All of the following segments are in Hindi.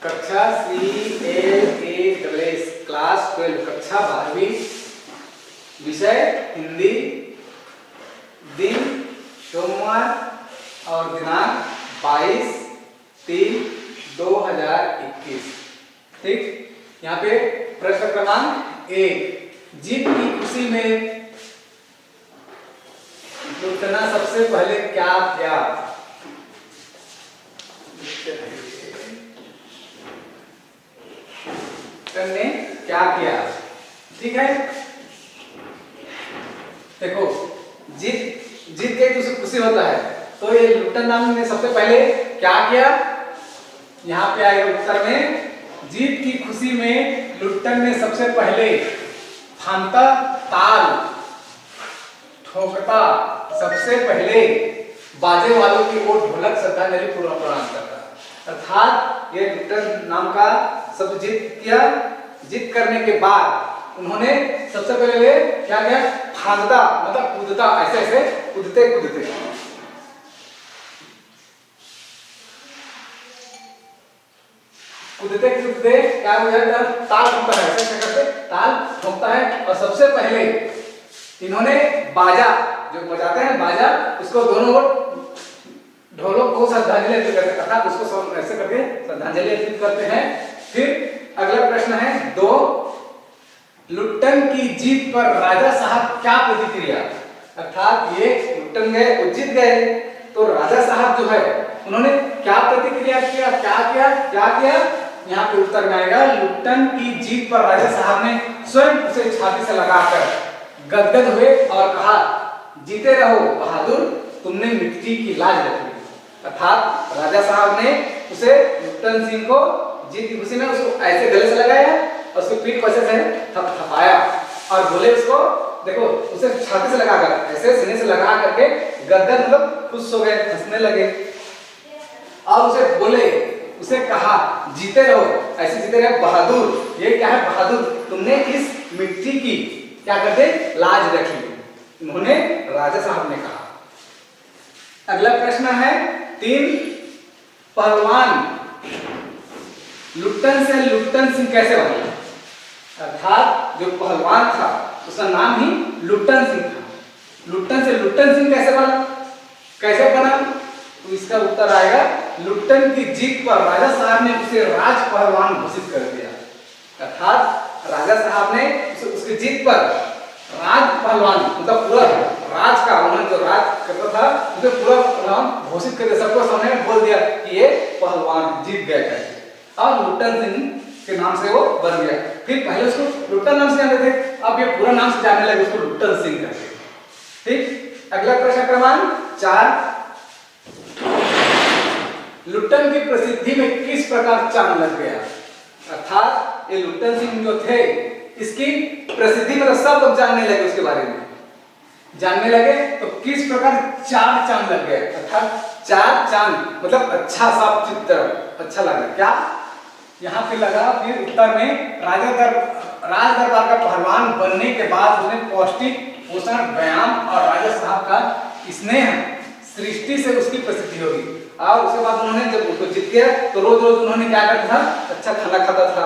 कक्षा CLASS क्लास 12 कक्षा 12वीं विषय हिंदी, दिन सोमवार और दिनांक 22/3/2021। ठीक, यहाँ पे प्रश्न क्रमांक 1, जीत की खुशी में लुटना सबसे पहले क्या किया? ने क्या किया? ठीक है, देखो जीत के तो खुशी होता है, तो ये लुट्टन नाम ने सबसे पहले क्या किया? यहाँ पे आएगा उत्तर में, जीत की खुशी में लुट्टन ने सबसे पहले फांता ताल ठोकता, सबसे पहले बाजे वालों की ओर ढोलक श्रद्धांजलि पूर्वक प्रणाम करता। अर्थात ये लुट्टन नाम का शब्द जीत करने के बाद उन्होंने सबसे पहले क्या किया? फांदता मतलब कूदता, ऐसे ऐसे कूदते कूदते क्या हो जाता है? ताल ठोकता है, ऐसे करते ताल ठोकता है। और सबसे पहले इन्होंने बाजा जो बजाते हैं बाजा, उसको दोनों ओर ढोलों को श्रद्धांजलि अर्पित करते हैं, अर्थात उसको ऐसे करके श्रद्धांजलि अर्पित करते हैं। फिर अगला प्रश्न है 2, लुट्टन की जीत पर राजा साहब क्या प्रतिक्रिया? अर्थात ये लुट्टन गए, जीत गए, तो राजा साहब जो है उन्होंने क्या प्रतिक्रिया किया? क्या किया? यहाँ पे उत्तर में आएगा, लुट्टन की जीत पर राजा साहब ने स्वयं उसे छाती से लगाकर गदगद हुए और कहा, जीते रहो बहादुर, तुमने मिट्टी की लाज रखी। अर्थात राजा साहब ने उसे लुट्टन सिंह को जीत की खुशी में उसको ऐसे गले से लगाया और उसको पीठ पर से थपथपाया और बोले उसको, देखो उसे छाती से लगाकर ऐसे सीने से लगा करके गदगद मतलब खुश हो गए, हंसने लगे और उसे कहा, जीते रहो, ऐसे जीते रहे बहादुर। ये क्या है? बहादुर, तुमने इस मिट्टी की क्या करते? लाज रखी, उन्होंने राजा साहब ने कहा। अगला प्रश्न है 3, पहलवान लुट्टन से लुट्टन सिंह कैसे बना? अर्थात जो पहलवान था उसका नाम ही लुट्टन सिंह था। लुट्टन से लुट्टन सिंह कैसे बना? तो इसका उत्तर आएगा, लुट्टन की जीत पर राजा साहब ने उसे राज पहलवान घोषित कर दिया। अर्थात राजा साहब ने उसकी जीत पर राज पहलवान मतलब पूरा राज का, उन्होंने जो राज करता था उसे पूरा पहलवान घोषित कर दिया, सबको सामने बोल दिया कि ये पहलवान जीत गया है और लुट्टन सिंह के नाम से वो बन गया। फिर पहले उसको लुट्टन नाम से जानते थे, अब ये पूरा नाम से जानने लगे, उसको लुट्टन सिंह कहते हैं। ठीक, अगला प्रश्न क्रमांक 4, लुट्टन की प्रसिद्धि में किस प्रकार चांद लग गया? अर्थात ये लुट्टन सिंह जो थे इसकी प्रसिद्धि मतलब सब लोग जानने लगे, उसके बारे में जानने लगे, तो किस प्रकार 4 चांद लग गए? अर्थात 4 चांद मतलब अच्छा साफ चित्र, अच्छा लगा। क्या यहाँ पे लगा? फिर उत्तर में राज दरबार का पहलवान बनने के बाद उन्हें पौष्टिक पोषण, व्यायाम और राजा साहब का स्नेह सृष्टि से उसकी प्रसिद्धि होगी। और उसके बाद उन्होंने जब उसको जीत गया तो रोज उन्होंने क्या करता था? अच्छा खाना खाता था,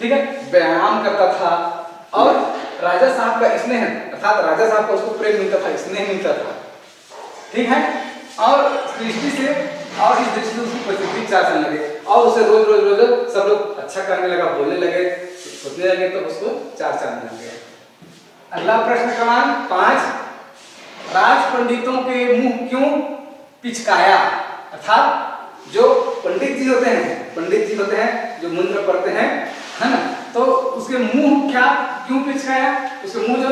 ठीक है, व्यायाम करता था और राजा साहब का स्नेह, अर्थात राजा साहब को उसको प्रेम मिलता था, स्नेह मिलता था, ठीक है, और सृष्टि से और इस दृष्टि से उसकी प्रसिद्धि 4 चलने लगे और उसे रोज सब लोग अच्छा करने लगा, बोलने लगे, सोचने लगे, तो उसको 4 चांद लग गए। अगला प्रश्न क्रमांक 5, राज पंडितों के मुंह क्यों पिचकाया? अर्थात जो पंडित जी होते हैं जो मंत्र पढ़ते हैं, है ना, तो उसके मुंह क्यों पिचकाया? उसके मुंह जो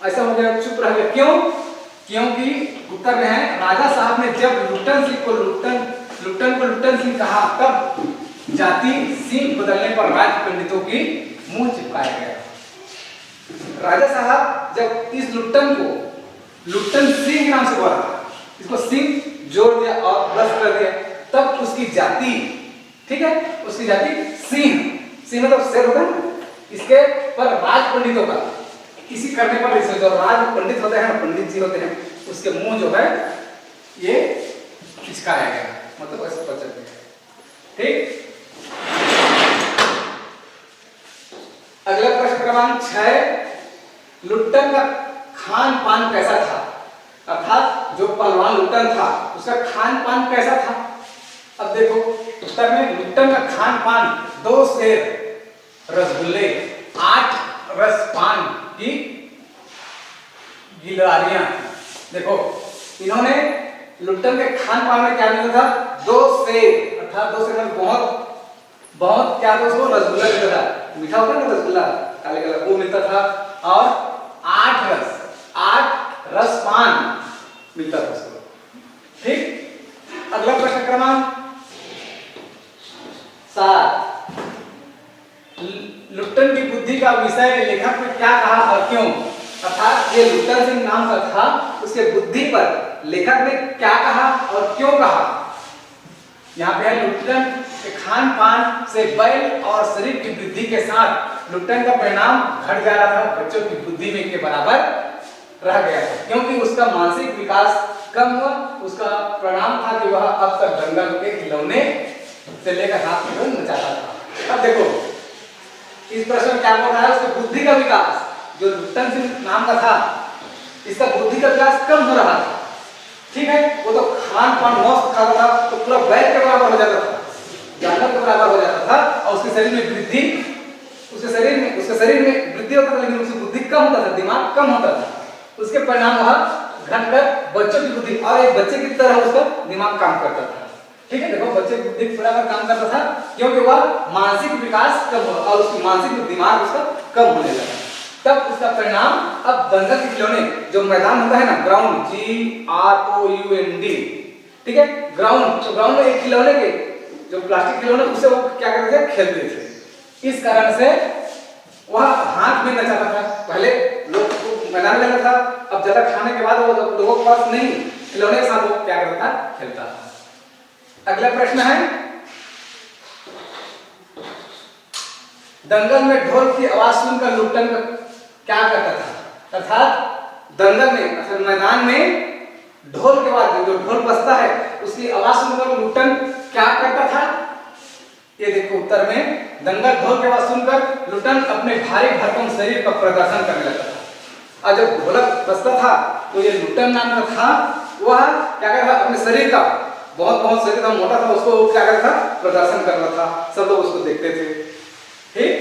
ऐसा हो गया, चुप रह गया, क्यों? क्योंकि उत्तर में है, राजा साहब ने जब लुट्टन को लुट्टन सिंह कहा, तब जाति सिंह बदलने पर राज पंडितों की मुंह चिपकाया गया। राजा साहब जब इस लुट्टन को लुट्टन सिंह नाम से बोला, इसको सिंह जोड़ दिया और प्लस कर दिया, तब उसकी जाति, ठीक है, उसकी जाति सिंह मतलब शेर होता है, इसके पर राज पंडितों का इसी करने पर इसे जो राज पंडित होते हैं, पंडित जी होते हैं, उसके मुंह जो है ये खिंचकाया गया, मतलब ऐसे पचक गया। ठीक। 6 लुट्टन का खान पान कैसा था, अर्थात जो पहलवान लुट्टन था उसका खान पान कैसा था। अब देखो उत्तर में लुट्टन का खान पान 2 सेर रसगुल्ले, 8 रसपान की गिलहरियां। देखो इन्होंने लुट्टन के खान पान में क्या मिला था, 2 सेर, अर्थात 2 सेर में बहुत बहुत क्या था, उसको रसगुल्ला मिलता था, मीठा होता है ना रसगुल्ला काले कलर, वो मिलता था, और 8 रसपान मिलता था उसको। ठीक, अगला प्रश्न क्रमांक 7, लुट्टन की बुद्धि का विषय लेखक ने क्या कहा और क्यों, अर्थात ये लुट्टन सिंह नाम का था, उसके बुद्धि पर लेखक ने क्या कहा और क्यों कहा। यहाँ पे है लुट्टन के खान पान से बैल और शरीर की वृद्धि के साथ लुट्टन का परिणाम घट जा रहा था, बच्चों की बुद्धि में के बराबर रह गया था, क्योंकि उसका मानसिक विकास कम हुआ। उसका परिणाम था कि वह अब तक दंगल के खिलौने से लेकर हाथ में नचाता था। अब देखो इस प्रश्न में क्या बोल रहा है, उसकी बुद्धि का विकास, जो लुट्टन सिंह नाम का था इसका बुद्धि का विकास कम हो रहा था। ठीक है, वो तो खान पान मस्त खाता था, तो पूरा बैल के बराबर हो जाता था, जानवर के बराबर हो जाता था, और उसके शरीर में वृद्धि, उसके शरीर में वृद्धि होता था, लेकिन उसकी बुद्धि कम होता था, दिमाग कम होता था। उसके परिणाम वह घटकर बच्चों की बुद्धि और एक बच्चे की तरह उसका दिमाग काम करता था। ठीक है, देखो बच्चे की बुद्धि बराबर काम करता था, क्योंकि वह मानसिक विकास कम हुआ और उसकी मानसिक दिमाग उसका कम होने लगा। तब उसका परिणाम अब दंगल के खिलौने, जो मैदान होता है ना, ग्राउंड, GROUND, ठीक है, ग्राउंड, तो ग्राउंड में एक खिलौने के जो प्लास्टिक खिलौने उससे वो क्या करते थे, खेलते थे। इस कारण से वह हाथ में नचाता था। पहले लोग मैदान में लगता था, अब ज्यादा खाने के बाद वो लोगों के पास नहीं, खिलौने के साथ वो क्या करता था, खेलता था। अगला प्रश्न है, दंगल में ढोल की आवाज सुनकर लुट्टन क्या करता था, अर्थात दंगल में, अर्थात मैदान में ढोल के बाद जो ढोल बजता है उसकी आवाज सुनकर लुट्टन क्या करता था। ये देखो उत्तर में, दंगल ढोल के आवाज सुनकर लुट्टन अपने भारी भरकम शरीर का प्रदर्शन करने लगता था। और जब ढोलक बजता था तो ये लुट्टन नाम का था, वह क्या करता था, अपने शरीर का बहुत शरीर का मोटा था, उसको क्या करता था, प्रदर्शन कर रहा था, सब लोग उसको देखते थे। ठीक,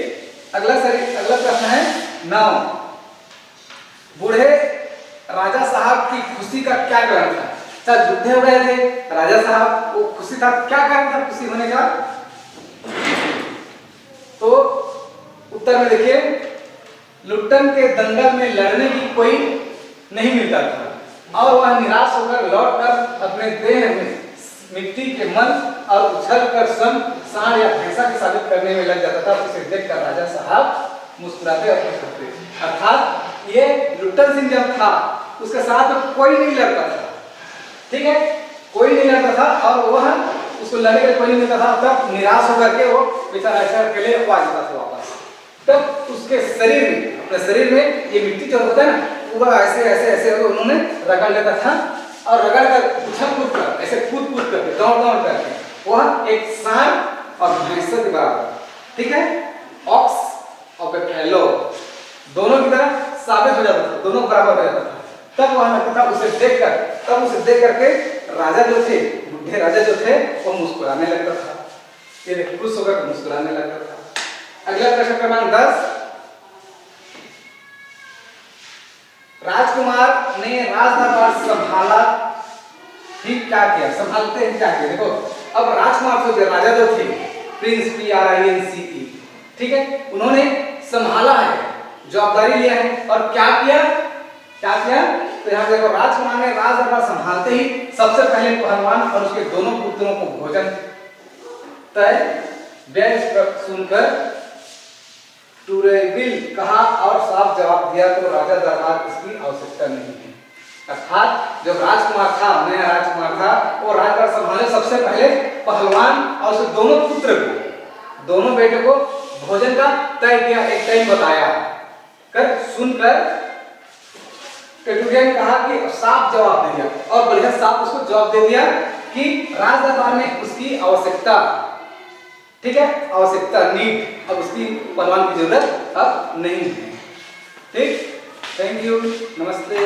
अगला प्रश्न है 9, बूढ़े राजा साहब की खुशी का क्या कारण था। अच्छा, युद्ध हो रहे थे, राजा साहब वो खुशी था, क्या कारण था खुशी होने का, तो उत्तर में देखिए, लुट्टन के दंगल में लड़ने की कोई नहीं मिलता था और वह निराश होकर लौटकर अपने देह में मिट्टी के मन और उछल कर सांड या भैंसा की साबित करने में लग जाता था। उसे देखकर राजा साहब मुस्कुराते और खुश होते। अर्थात ये लुट्टन सिंह जब था उसके साथ तो कोई नहीं लड़ता था, ठीक है, कोई नहीं लड़ता था और वह उसको लड़ने के कोई नहीं मिलता था। तब निराश होकर के वो बेचारा ऐसा अकेले आ जाता था वापस। तब उसके शरीर में, अपने शरीर में ये मिट्टी जो होता है ना, पूरा ऐसे ऐसे ऐसे उन्होंने रगड़ लेता था और रगड़ कर उछल कूद कर, ऐसे कूद करके, दौड़ करके वह एक सांड और भैंसा के बराबर, ठीक है, ऑक्स और बुफेलो दोनों की तरह साबित हो जाता था, दोनों बराबर हो जाता था। तब वह लगता था उसे देख करके राजा जो थे, बुढ़े राजा जो थे, वो मुस्कुराने लगता था, ये खुश होकर मुस्कुराने लगता था। अगला प्रश्न क्रमांक 10, राजकुमार ने राजदरबार संभाला ही क्या किया, संभालते ही क्या किया। देखो अब राजकुमार जो राजा जो थे, प्रिंस PRINCE, ठीक है, उन्होंने संभाला है, जवाबदारी लिया है और क्या किया, तो यहाँ देखो राजकुमार ने राजदरबार संभालते ही सबसे पहले पहलवान और उसके दोनों पुत्रों को भोजन तय सुनकर टूरेबिल कहा और साफ जवाब दिया तो राजा दरबार इसकी आवश्यकता नहीं है। अर्थात जब राजकुमार था, नया राजकुमार था, वो राजदरबार संभाले सबसे पहले पहलवान और उसके दोनों पुत्र को, दोनों बेटे को भोजन का तय किया, एक टाइम बताया कर सुनकर टेटुरिया ने कहा कि साफ जवाब दे दिया और बढ़िया साफ उसको जवाब दे दिया कि राजदरबार में उसकी आवश्यकता, ठीक है, आवश्यकता नीड, अब उसकी पहलवान की जरूरत अब नहीं है। ठीक, थैंक यू, नमस्ते।